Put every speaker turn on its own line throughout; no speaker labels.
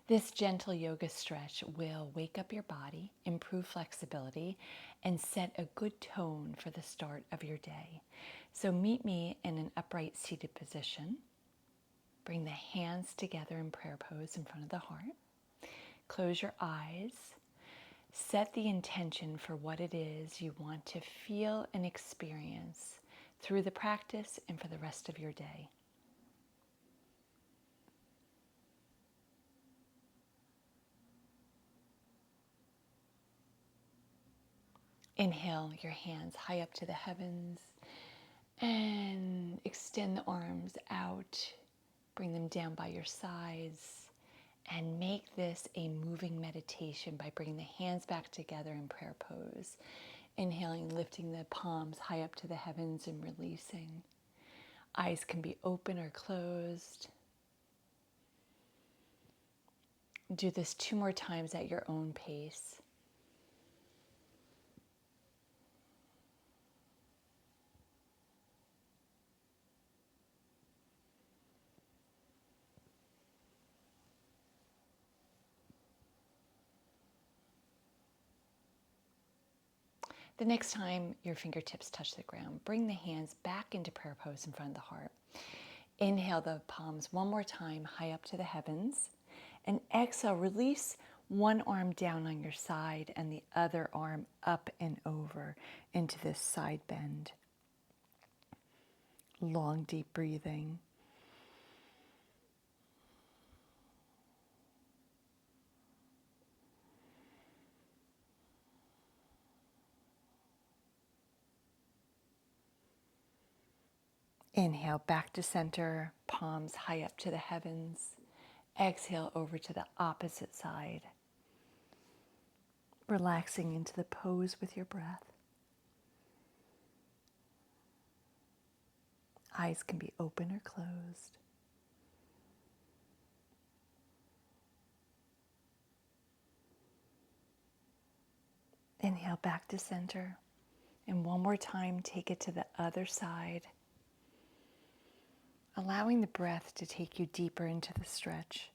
This gentle yoga stretch will wake up your body, improve flexibility, and set a good tone for the start of your day. So meet me in an upright seated position. Bring the hands together in prayer pose in front of the heart. Close your eyes. Set the intention for what it is you want to feel and experience through the practice and for the rest of your day. Inhale your hands high up to the heavens and extend the arms out. Bring them down by your sides and make this a moving meditation by bringing the hands back together in prayer pose. Inhaling, lifting the palms high up to the heavens and releasing. Eyes can be open or closed. Do this 2 more times at your own pace. The next time your fingertips touch the ground, bring the hands back into prayer pose in front of the heart. Inhale the palms 1 more time high up to the heavens. And exhale, release one arm down on your side and the other arm up and over into this side bend. Long, deep breathing. Inhale back to center, palms high up to the heavens. Exhale over to the opposite side. Relaxing into the pose with your breath. Eyes can be open or closed. Inhale back to center. And one more time, take it to the other side. Allowing the breath to take you deeper into the stretch.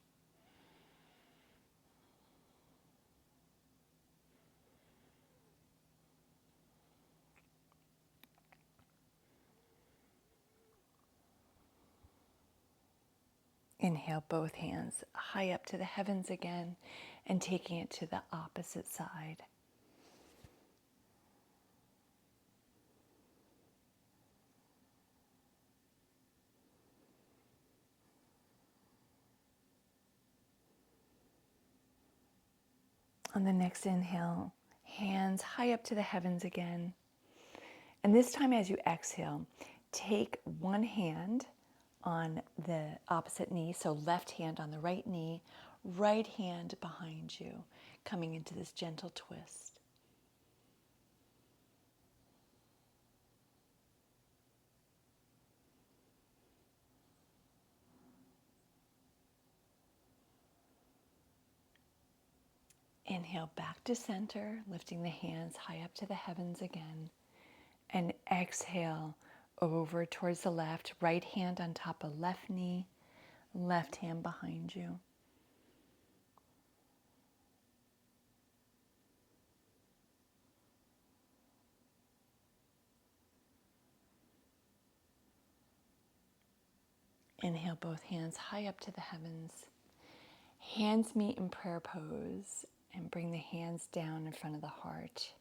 Inhale both hands high up to the heavens again and taking it to the opposite side. On the next inhale, hands high up to the heavens again. And this time as you exhale, take one hand on the opposite knee, so left hand on the right knee, right hand behind you, coming into this gentle twist. Inhale back to center, lifting the hands high up to the heavens again. And exhale over towards the left, right hand on top of left knee, left hand behind you. Inhale both hands high up to the heavens. Hands meet in prayer pose and bring the hands down in front of the heart.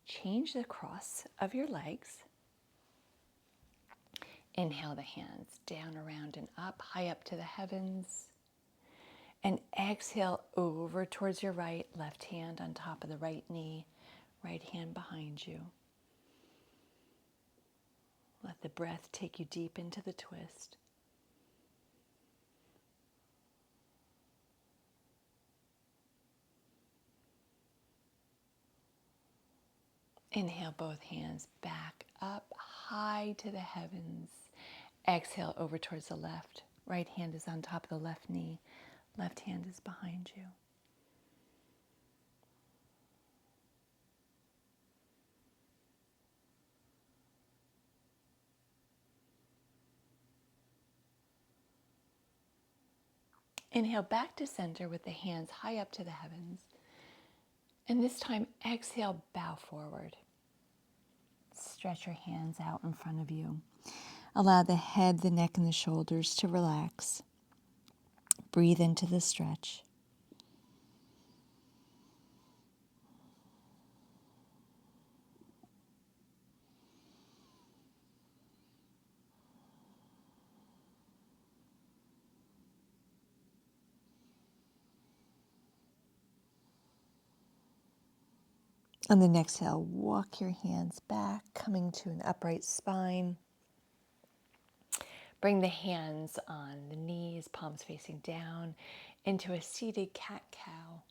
Change the cross of your legs. Inhale the hands down, around, and up, high up to the heavens. And exhale over towards your right, left hand on top of the right knee, right hand behind you. Let the breath take you deep into the twist. Inhale both hands back up high to the heavens. Exhale over towards the left. Right hand is on top of the left knee. Left hand is behind you. Inhale back to center with the hands high up to the heavens. And this time, exhale, bow forward. Stretch your hands out in front of you. Allow the head, the neck, and the shoulders to relax. Breathe into the stretch. On the next exhale, walk your hands back, coming to an upright spine. Bring the hands on the knees, palms facing down, into a seated cat-cow.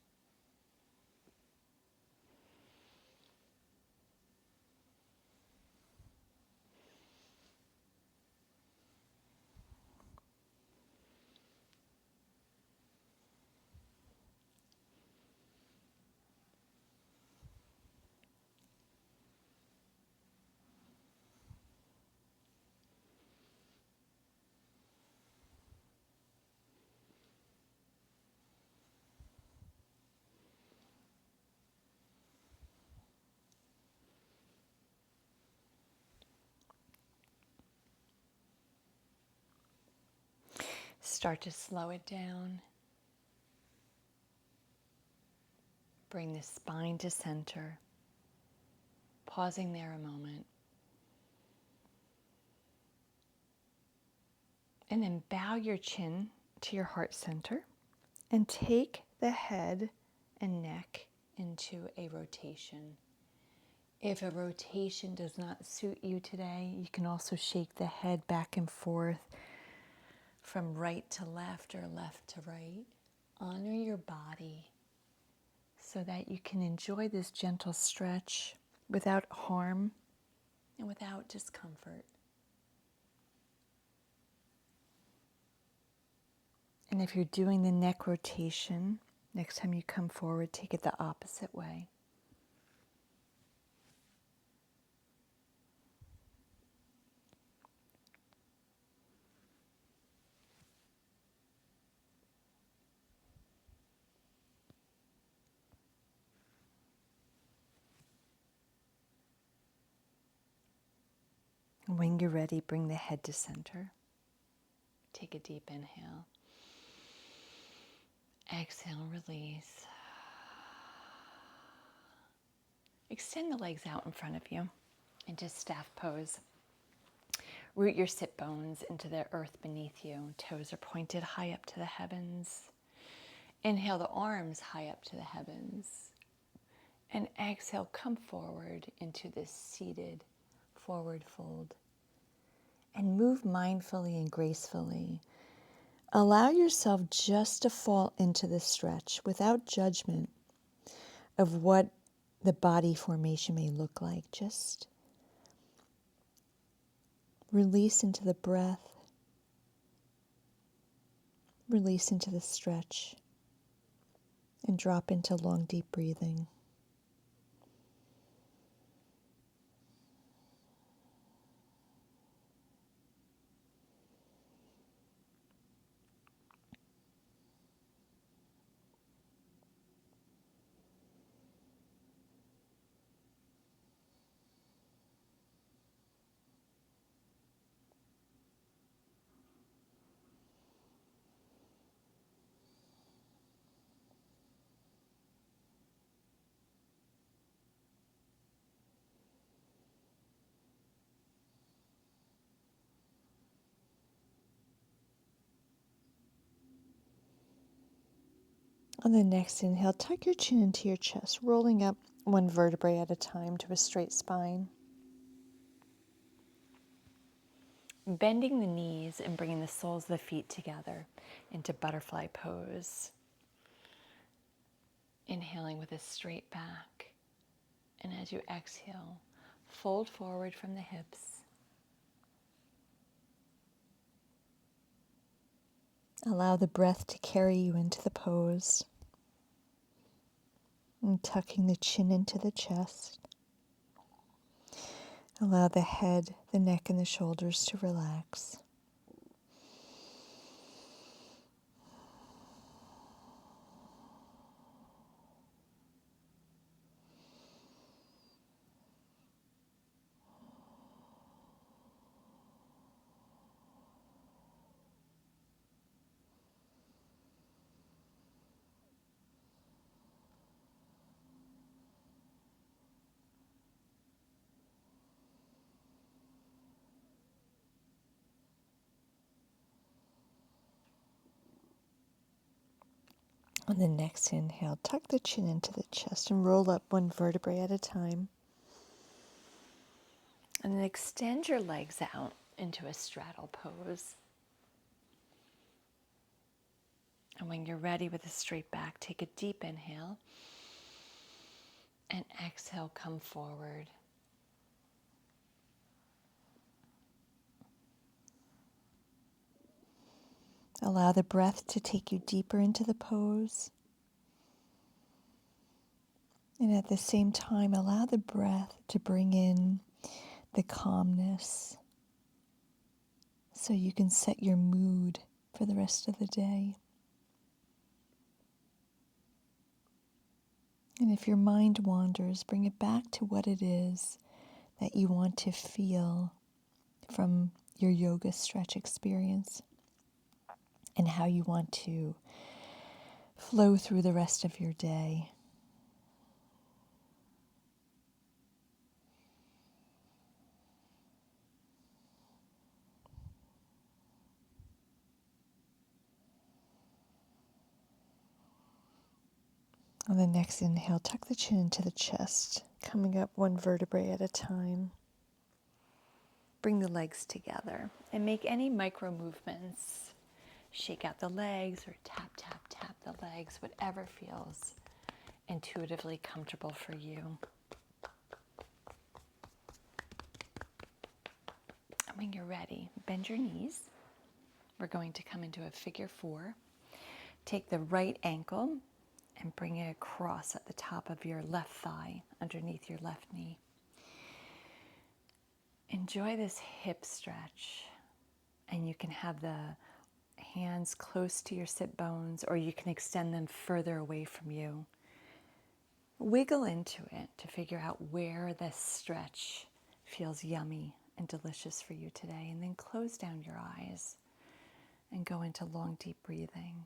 Start to slow it down. Bring the spine to center. Pausing there a moment. And then bow your chin to your heart center and take the head and neck into a rotation. If a rotation does not suit you today, you can also shake the head back and forth from right to left or left to right. Honor your body so that you can enjoy this gentle stretch without harm and without discomfort. And if you're doing the neck rotation, next time you come forward, take it the opposite way. And when you're ready, bring the head to center. Take a deep inhale. Exhale, release. Extend the legs out in front of you into staff pose. Root your sit bones into the earth beneath you. Toes are pointed high up to the heavens. Inhale the arms high up to the heavens. And exhale, come forward into this seated forward fold. And move mindfully and gracefully. Allow yourself just to fall into the stretch without judgment of what the body formation may look like. Just release into the breath. Release into the stretch. And drop into long, deep breathing. On the next inhale, tuck your chin into your chest, rolling up one vertebrae at a time to a straight spine. Bending the knees and bringing the soles of the feet together into butterfly pose. Inhaling with a straight back. And as you exhale, fold forward from the hips. Allow the breath to carry you into the pose. And tucking the chin into the chest. Allow the head, the neck, and the shoulders to relax.
On the next inhale, tuck the chin into the chest and roll up one vertebrae at a time.
And then extend your legs out into a straddle pose. And when you're ready with a straight back, take a deep inhale. And exhale, come forward.
Allow the breath to take you deeper into the pose. And at the same time, allow the breath to bring in the calmness so you can set your mood for the rest of the day. And if your mind wanders, bring it back to what it is that you want to feel from your yoga stretch experience and how you want to flow through the rest of your day. On the next inhale, tuck the chin into the chest, coming up one vertebrae at a time.
Bring the legs together and make any micro movements. Shake out the legs or tap, tap, tap the legs, whatever feels intuitively comfortable for you. And when you're ready, bend your knees. We're going to come into a figure four. Take the right ankle and bring it across at the top of your left thigh, underneath your left knee. Enjoy this hip stretch, and you can have the hands close to your sit bones, or you can extend them further away from you. Wiggle into it to figure out where this stretch feels yummy and delicious for you today, and then close down your eyes and go into long, deep breathing.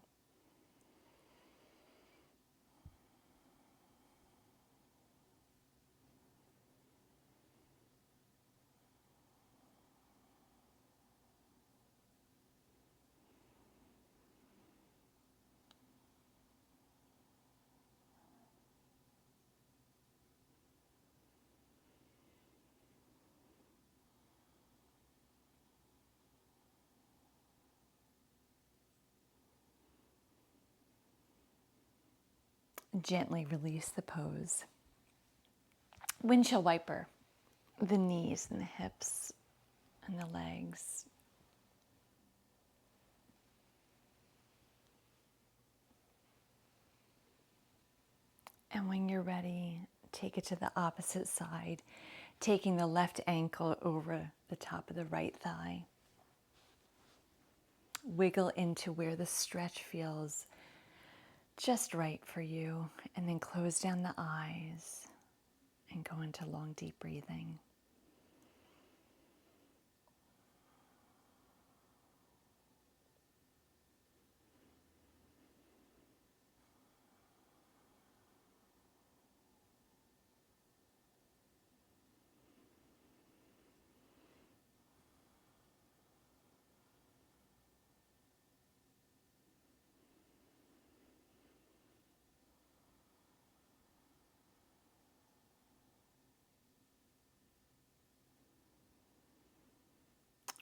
Gently release the pose. Windshield wiper the knees and the hips and the legs. And when you're ready, take it to the opposite side, taking the left ankle over the top of the right thigh. Wiggle into where the stretch feels just right for you, and then close down the eyes and go into long, deep breathing.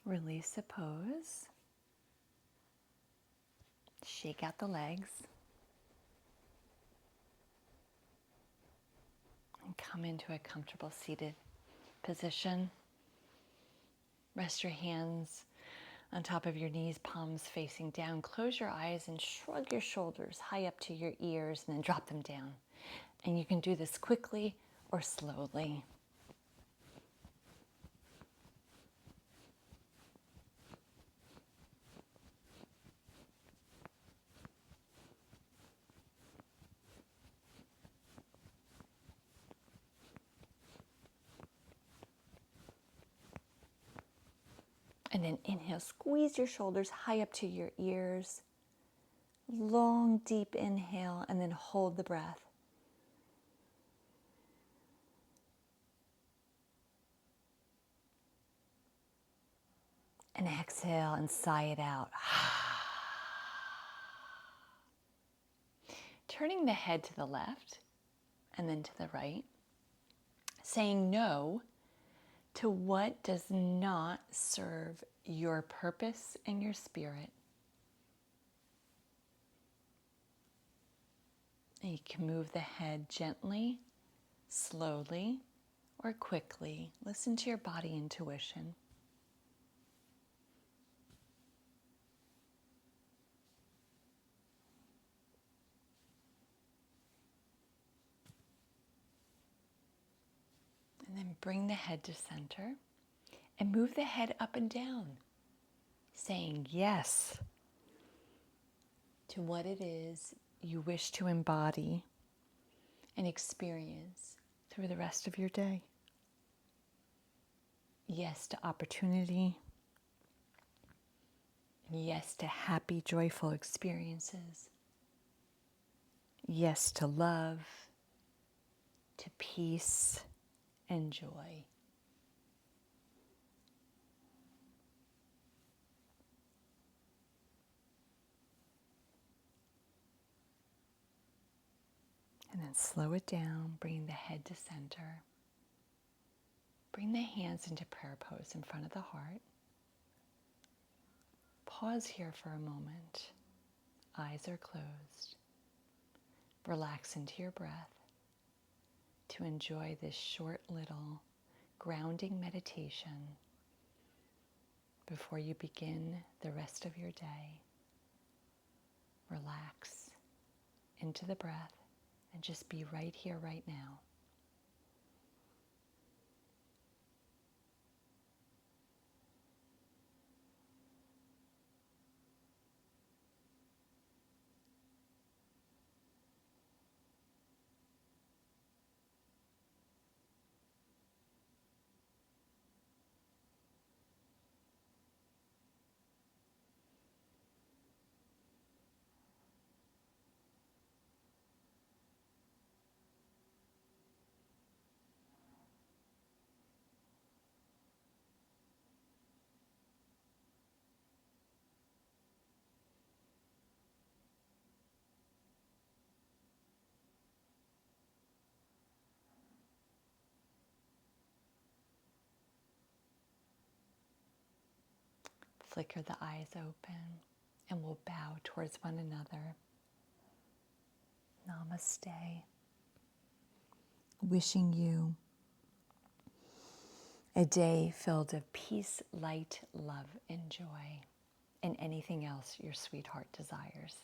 Release the pose. Shake out the legs. And come into a comfortable seated position. Rest your hands on top of your knees, palms facing down. Close your eyes and shrug your shoulders high up to your ears and then drop them down. And you can do this quickly or slowly. And then inhale, squeeze your shoulders high up to your ears. Long, deep inhale, and then hold the breath. And exhale and sigh it out. turning the head to the left and then to the right, saying no to what does not serve your purpose and your spirit. And you can move the head gently, slowly, or quickly. Listen to your body intuition. And then bring the head to center and move the head up and down, saying yes to what it is you wish to embody and experience through the rest of your day. Yes to opportunity. Yes to happy, joyful experiences. Yes to love, to peace and joy. And then slow it down, bringing the head to center. Bring the hands into prayer pose in front of the heart. Pause here for a moment. Eyes are closed. Relax into your breath to enjoy this short little grounding meditation before you begin the rest of your day. Relax into the breath and just be right here, right now. Flicker the eyes open and we'll bow towards one another. Namaste. Wishing you a day filled of peace, light, love, and joy, and anything else your sweetheart desires.